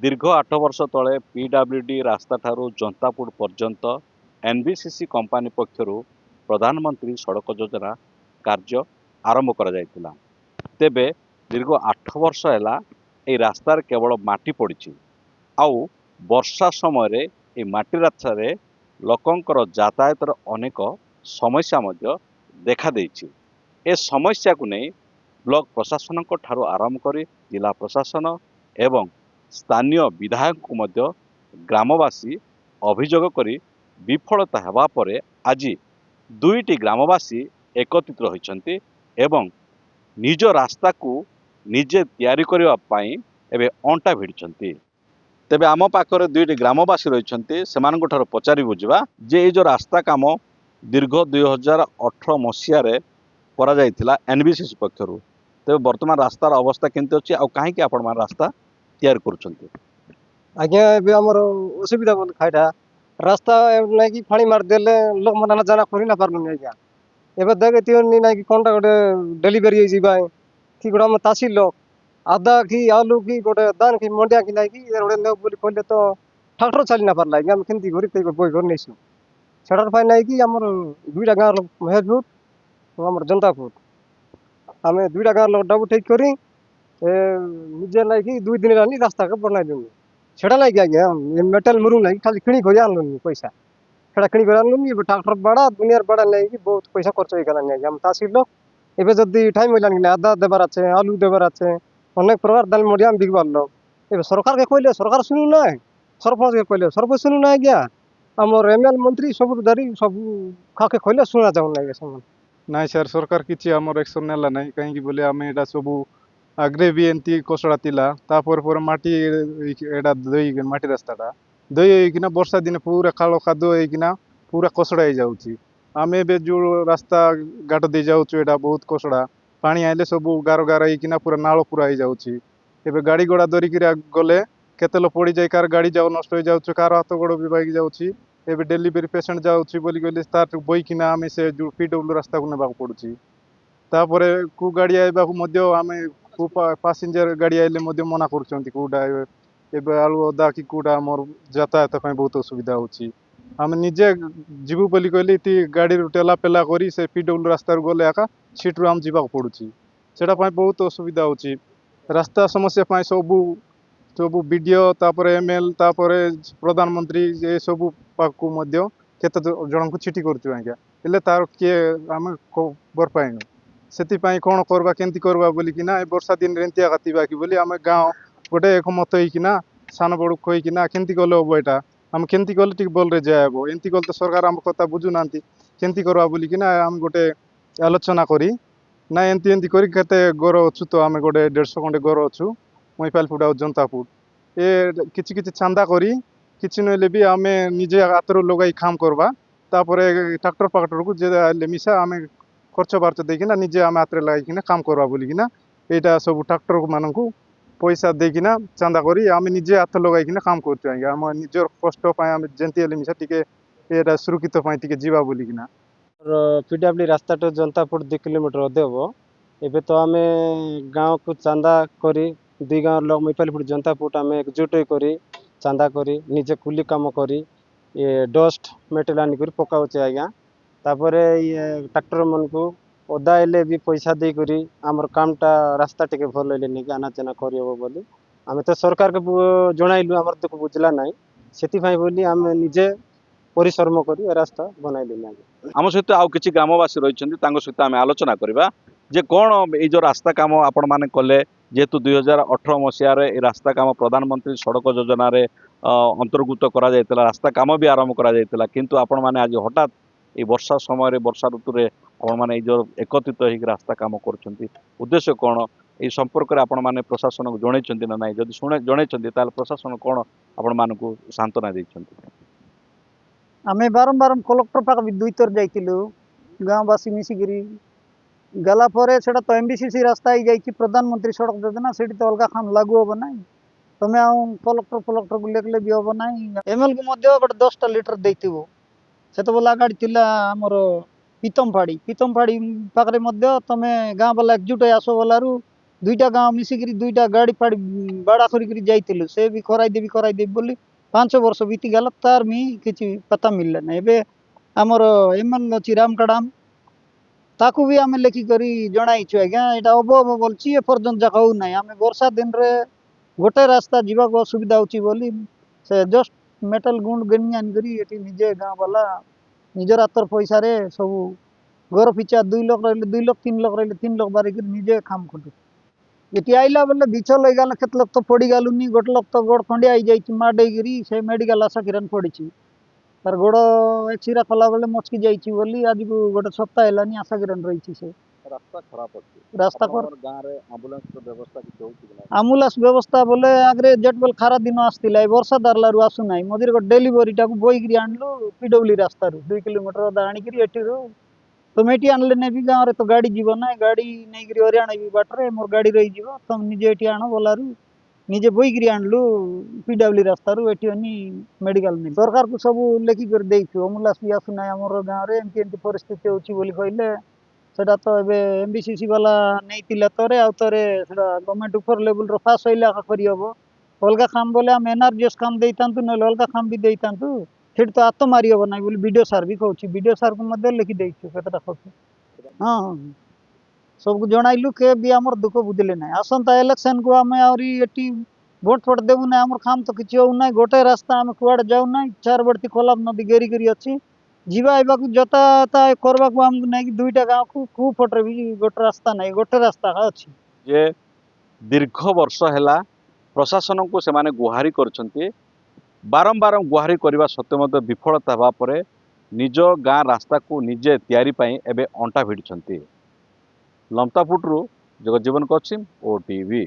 दीर्घ 8 वर्ष तले पीडब्ल्यूडी रास्ता ठारू जंतापुर पर्यंत एनबीसीसी कंपानी पक्षरु प्रधानमंत्री सड़क योजना कार्य आरंभ करा जायतिला। तेबे दीर्घ 8 वर्ष हैला ए रास्तार केवल माटी पड़ी आउ वर्षा समय ए माटी रास्ता रे लोकंकर यातायातर अनेक समस्या मध्य देखा देइछि। ए समस्या को नहीं ब्लॉक प्रशासन ठारू आरंभ करी जिला प्रशासन एवं स्थानीय विधायक को मध्य ग्रामवासी अभियोग करी विफलता हेबा परे आज दुईटी ग्रामवासी एकत्रित होइछन्ति एवं निज रास्ता को निजे तैयारी करबा पई एबे अंटा भिड़छन्ति। तेबे आम पाखरे दुईटी ग्रामवासी रहिछन्ति सेमानक ठारो पचारि बुझिबा जे ए जो रास्ता काम दीर्घ 2018 मसीहा रे करा जायतिला एनबीसीसी पक्षरु। तेबे वर्तमान रास्तार अवस्था केनते अछि आ काहे कि आपण मान रास्ता तैयार करुछन्ति? आज्ञा एबे हमर असुविधा बोल खाइटा रास्ता नै कि फाणी मार देले लोक मना जाना करि ना पारनु आज्ञा। एबे देखे तियोनी नै कि कोनटा गोटे डेलीवरी जिबा कि गोडा म तासी लोक आधा कि आलू कि गोटे दान कि मंडिया कि नै कि गोटे ने बोली कहले तो ट्रैक्टर चली ना पारला आज्ञा। हम केनती घरी ते बोई घर नैसु छडर पाई नै कि हमर दुईटा गाँ लोक महेशपुर हमर जनतापुर हमें दुईटा गाँ लोक डबु ठीक करी ए निजे नै कि 2 दिन रानी रास्ता के बनाई देनु छेड़ा नै कि आज्ञा मेटल मुरु नै खाली खिणी खोया आनलुनी पैसा छेड़ा खिणी खोया आनलुनी एबे ट्रैक्टर बड़ा दुनियार बड़ा नै कि बहुत पैसा खर्च होई गला नै हम तासी लोक एबे जदी टाइम होइलान कि आधा देबार আছে आलू देबार আছে अनेक प्रकार दाल मडिया बिकबार लोक एबे सरकार के कहले सरकार सुनु नै सरपंच के कहले सरपंच सुनु नै आज्ञा हमर एमएल मंत्री सब धरी सब खाके कहले सुना जाउ नै समान नाई सर सरकार किछि हमर एक्शन नेला नै काहे कि बोले आमे एटा सब आग्रे भी एंती कोसड़ा तिला तापर पर माटी एटा दई माटी रास्ताटा दई होइकिना वर्षा दिन पूरा कालो कादो होइकिना पूरा कोसड़ा हो जाउची। आमे बे जो रास्ता घाट दे जाउछु एटा बहुत कोसड़ा पानी आइले सब गारो गारो होइकिना पूरा नालो पूरा हो जाउची। एबे गाड़ी घोड़ा धरी कि गले केते लो पड़ी जाय कार गाड़ी जाउ नष्ट हो जाउछु कार हाथ गोड़ भी बाइक जाउची। एबे डेलीवरी पेशेंट जाउची बोली गले स्टार्ट बोइकिना आमे से जो पीडब्ल्यू रास्ता को नेबा पड़ुची। तापरे कु गाड़ी आइबा को मध्य आमे कु पैसेंजर गाड़ी आइले मध्य मना करछन्ती कुडा एबे आलू अदा कि कुडा हमर यातायात पय बहुत असुविधा होची। आमे निजे जीवु बोली कहली ती गाड़ी टेला पेला करी से पीडब्ल्यू रास्ता गले आका सीट रो हम जीवा पड़ुची सेटा पय बहुत असुविधा होची। रास्ता समस्या पय सबु वीडियो तापरे एमएल तापरे प्रधानमंत्री ए सबु पाकु मध्य केते जण को चिठी करछु आज्ञा हेले तार के आमे खबर पाइनु सेति पय कोन करबा केंती करबा बोली कि ना ए वर्षा दिन रेंतिया गातिबा कि बोली आमे गांव गोटे एकमत होई कि ना सान बड़ कोई कि ना केंती गले हो एटा हम केंती गले ठीक बोल रे जायबो एंती गले तो सरकार हम कथा बुझु नांती केंती करबा बोली कि ना हम गोटे आलोचना करी ना एंती एंती करी केते गोरो अछु तो आमे गोटे 150 खंडे गोरो अछु मैपाल फुडा जनतापुर ए किछि किछि चांदा करी किछि नले भी आमे निजे हातरो लगाई काम करबा तापरे ट्रैक्टर पाक्टर को जे आले मिसा आमे खर्च बार्च देखिना निजे आमे हातरे लगाई काम करबा बोली कि ना एटा सब ट्रैक्टर मानन को पैसा देखिना चांदा करी आमे निजे हाथ लगाई काम करछु आज्ञा हम निजर कष्ट पय आमे जेंती आले मिसा टिके एटा सुरक्षित पय टिके जीवा बोली कि ना पीडब्ल्यू रास्ता तो जनतापुर 2 किलोमीटर देबो एबे तो आमे गांव को चांदा करी दुई गांव लोग मैपालपुर जनतापुर आमे एकजुट करी चांदा करी निजे कुली काम करी ये डस्ट मेटेरियल आनी करी पकाउचे आज्ञा तापरे ये ट्रैक्टर मन को ओदा एले भी पैसा दे करी हमर कामटा रास्ता टिके भल लेले नि आना चना करियो बोली आमे तो सरकार के जणाइलु हमर दुख बुझला नाही सेति भाई बोली आमे निजे परिश्रम करी रास्ता बनाइ देना आम सहित आउ किछि ग्रामवासी रहिछन्ति तांको सहित आमे आलोचना करबा जे कोन ए जो रास्ता काम आपण माने कले जेतु 2018 मसीहा रे ए रास्ता काम प्रधानमंत्री सड़क योजना रे अंतर्भुक्त करा जायतिला रास्ता काम भी आरंभ करा जायतिला किंतु आपण माने आज हठात ए वर्षा समय रे वर्षा ऋतु रे आपण माने ए जो एकत्रित होई रास्ता काम करछन्ति उद्देश्य कोन ए संपर्क रे आपण माने प्रशासन को जणैछन्ति ना नाही जदि सुने जणैछन्ति ताल प्रशासन कोन आपण मानकु सांत्वना दैछन्ति? आमे बारंबार कलेक्टर पाक भी 2 थर जाइतिलु गाँववासी मिसिगिरी गला परे सेटा तो एमबीसीसी रास्ता ही जाइछि प्रधानमंत्री सड़क योजना सेठी तो अलगा काम लागू होबो नाही तमे आ कलेक्टर को लेकले भी होबो नाही एमएल को मध्य बट 10 टा लीटर देइतिबो सेतो बोला गाड़ी तिला हमर पीतम फाड़ी पाकरे मध्य तमे गाँ वाला एकजुट आसो बोलारू ଦୁଇଟା ଗାଁ ମିଶିକିରି ଦୁଇଟା ଗାଡ଼ି ଫାଡ଼ି ବାଡ଼ା କରିକିରି ଯାଇଥିଲୁ ସେ ବି କରାଇଦେବି ବୋଲି 5 ବର୍ଷ ବିତିଗଲା ତାର ବି କିଛି ପତା ମିଳିଲା ନାହିଁ। ଏବେ ଆମର ଏମଏଲ୍ ଅଛି ରାମକାଡାମ ତାକୁ ବି ଆମେ ଲେଖିକରି ଜଣାଇଛୁ ଆଜ୍ଞା ଏଇଟା ହବ ବୋଲଛି ଏପର୍ଯ୍ୟନ୍ତ ଯାକ ହଉନାହିଁ। ଆମେ ବର୍ଷା ଦିନରେ ଗୋଟେ ରାସ୍ତା ଯିବାକୁ ଅସୁବିଧା ହେଉଛି ବୋଲି ସେ ଜଷ୍ଟ ମେଟାଲ ଗୁଣ୍ଡ ଗେନି ଆଣିକରି ଏଠି ନିଜେ ଗାଁ ବାଲା ନିଜର ହାତର ପଇସାରେ ସବୁ ଘର ପିଛା 2 ଲକ୍ଷ ରହିଲେ 2 ଲକ୍ଷ 3 ଲକ୍ଷ ରହିଲେ 3 ଲକ୍ଷ ବାରିକିରି ନିଜେ କାମ ଖଟୁ ଏଠି ଆଇଲା ବେଲେ ବିଛ ଲଇଗଲା କେତେ ଲୋକ ତ ପଡ଼ିଗଲୁନି ଗୋଟେ ଲୋକ ତ ଗୋଡ଼ ଖଣ୍ଡିଆ ହେଇଯାଇଛି ମାଡ଼େଇକିରି ସେ ମେଡ଼ିକାଲ ଆଶା କିରଣ ପଡ଼ିଛି ତାର ଗୋଡ଼ ଏକ୍ସିରା କଲା ବେଳେ ମଚକି ଯାଇଛି ବୋଲି ଆଜିକୁ ଗୋଟେ ସପ୍ତାହ ହେଲାନି ଆଶା କିରଣ ରହିଛି ସେ ରାସ୍ତା ଖରାପ ଅଛି। ରାସ୍ତା ଆପଣଙ୍କର ଗାଁରେ ଆମ୍ବୁଲାନ୍ସର ବ୍ୟବସ୍ଥା କିଛି ହେଉଛି କି ନାହିଁ? ଆମ୍ବୁଲାନ୍ସ ବ୍ୟବସ୍ଥା ବୋଲେ ଆଗରେ ଯେତେବେଳେ ଖରା ଦିନ ଆସିଥିଲା ଏ ବର୍ଷା ଦାରଲାରୁ ଆସୁନାହିଁ ମଝିରେ ଗୋଟେ ଡେଲିଭରିଟାକୁ ବୋଇକିରି ଆଣିଲୁ ପିଡବ୍ଲ୍ୟୁ ରାସ୍ତାରୁ 2 କିଲୋମିଟର ଅଧା ଆଣିକିରି ଏଠିରୁ ତମେ ଏଠି ଆଣିଲେ ନେବି ଗାଁରେ ତ ଗାଡ଼ି ଯିବ ନା ଗାଡ଼ି ନେଇକିରି ହରିୟାଣା ବି ବାଟରେ ମୋର ଗାଡ଼ି ରହିଯିବ ତମେ ନିଜେ ଏଠି ଆଣ ବୋଲାରୁ ନିଜେ ବୋଇକିରି ଆଣିଲୁ ପିଡବ୍ଲ୍ୟୁ ରାସ୍ତାରୁ ଏଠି ଆନି ମେଡ଼ିକାଲ ନେଇ ସରକାରକୁ ସବୁ ଲେଖିକରି ଦେଇଛୁ ଆମ୍ବୁଲାନ୍ସ ବି ଆସୁନାହିଁ ଆମର ଗାଁରେ ଏମିତି ଏମିତି ପରିସ୍ଥିତି ହେଉଛି ବୋଲି କହିଲେ ସେଟା ତ ଏବେ MBCC ବାଲା ନେଇଥିଲା ଥରେ ଆଉ ଥରେ ସେଟା ଗଭର୍ଣ୍ଣମେଣ୍ଟ ଉପର ଲେବୁଲର ପାସ୍ ହଇଲେ ଆକା କରିହେବ ଅଲଗା କାମ ବୋଲେ ଆମେ NRGS କାମ ଦେଇଥାନ୍ତୁ ନହେଲେ ଅଲଗା କାମ ବି ଦେଇଥାନ୍ତୁ ସେଠି ତ ହାତ ମାରି ହେବ ନାହିଁ ବୋଲି ବିଡ଼ିଓ ସାର୍ ବି କହୁଛି ବିଡ଼ିଓ ସାର୍କୁ ମଧ୍ୟ ଲେଖିଦେଇଛୁ କେତେଟା ଖର୍ଚ୍ଚ ହଁ ହଁ सबको जणाइलु के भी आमर दुख बुझिले ना आसंता इलेक्शन को आम आहरी एटी भोट फोट देबु ना आमर काम तो किछि हो ना गोटे रास्ता आम कुआडे जाउ ना 4 बर्ती कोलाब नदी गेरी गेरी अछि जीवा आइबा को जताता करबा को आम नै कि दुईटा गांव को फोटरे भी गोटे रास्ता नै गोटे रास्ता अछि जे दीर्घ वर्ष हैला प्रशासन को सेमाने गुहारी करछन्ती बारंबार गुहारी करने सत्वे विफलता हवा परे निज गाँ रास्ता को निजे तैयारी पाई एबे अंटा भिड़िछन्ती। लमतापुटरू जगजीवन कचिम OTV।